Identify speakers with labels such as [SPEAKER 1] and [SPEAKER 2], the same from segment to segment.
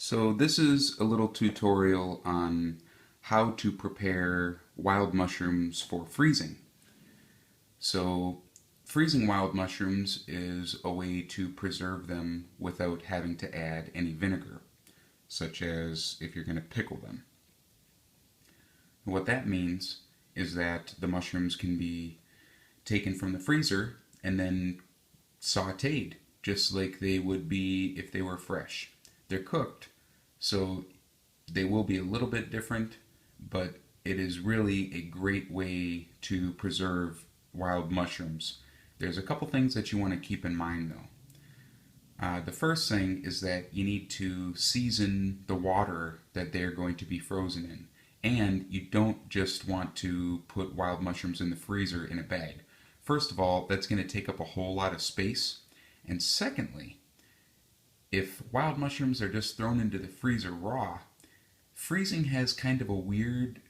[SPEAKER 1] So this is a little tutorial on how to prepare wild mushrooms for freezing. So freezing wild mushrooms is a way to preserve them without having to add any vinegar, such as if you're going to pickle them. What that means is that the mushrooms can be taken from the freezer and then sauteed, just like they would be if they were fresh. They're cooked, so they will be a little bit different, but it is really a great way to preserve wild mushrooms. There's a couple things that you want to keep in mind though. The first thing is that you need to season the water that they're going to be frozen in. And you don't just want to put wild mushrooms in the freezer in a bag. First of all, that's going to take up a whole lot of space. And secondly, if wild mushrooms are just thrown into the freezer raw, freezing has kind of a weird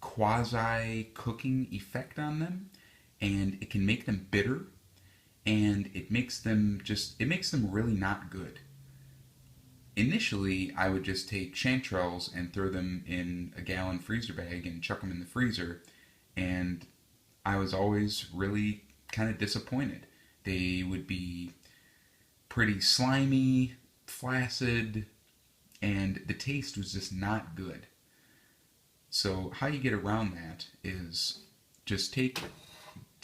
[SPEAKER 1] quasi-cooking effect on them, and it can make them bitter, and it makes them really not good. Initially, I would just take chanterelles and throw them in a gallon freezer bag and chuck them in the freezer, and I was always really kind of disappointed. They would be pretty slimy, flaccid, and the taste was just not good. So how you get around that is just take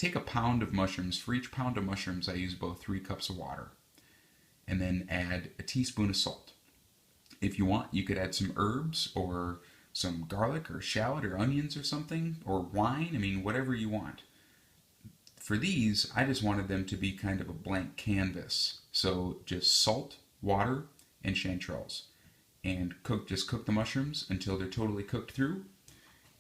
[SPEAKER 1] a pound of mushrooms. For each pound of mushrooms, I use about 3 cups of water, and then add a teaspoon of salt. If you want, you could add some herbs or some garlic or shallot or onions or something, or wine. I mean, whatever you want. For these, I just wanted them to be kind of a blank canvas. So just salt, water, and chanterelles. And just cook the mushrooms until they're totally cooked through.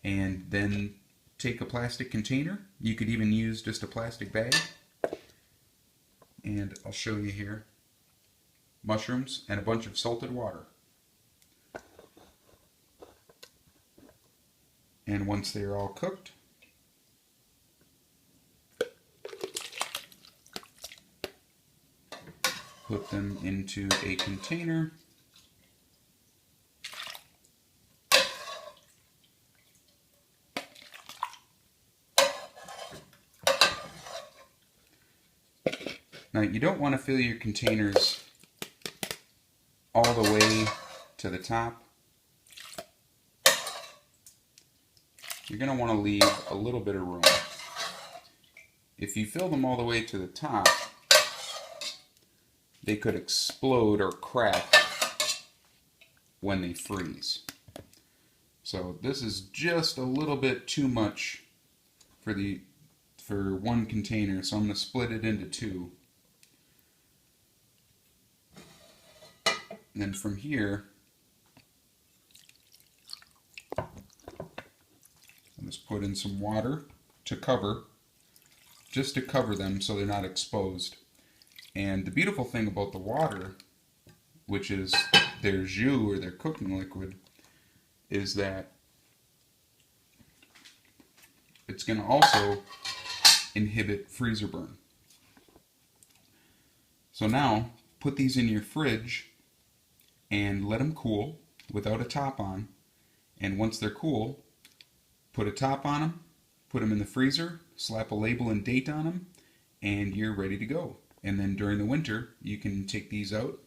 [SPEAKER 1] And then take a plastic container. You could even use just a plastic bag. And I'll show you here. Mushrooms and a bunch of salted water. And once they're all cooked, put them into a container. Now you don't want to fill your containers all the way to the top. You're going to want to leave a little bit of room. If you fill them all the way to the top, they could explode or crack when they freeze. So this is just a little bit too much for one container, so I'm going to split it into 2. And then from here, I'll just put in some water to cover, just to cover them so they're not exposed. And the beautiful thing about the water, which is their jus or their cooking liquid, is that it's going to also inhibit freezer burn. So now, put these in your fridge and let them cool without a top on. And once they're cool, put a top on them, put them in the freezer, slap a label and date on them, and you're ready to go. And then during the winter, you can take these out.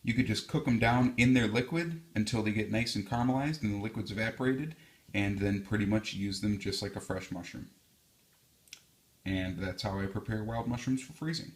[SPEAKER 1] You could just cook them down in their liquid until they get nice and caramelized and the liquid's evaporated, and then pretty much use them just like a fresh mushroom. And that's how I prepare wild mushrooms for freezing.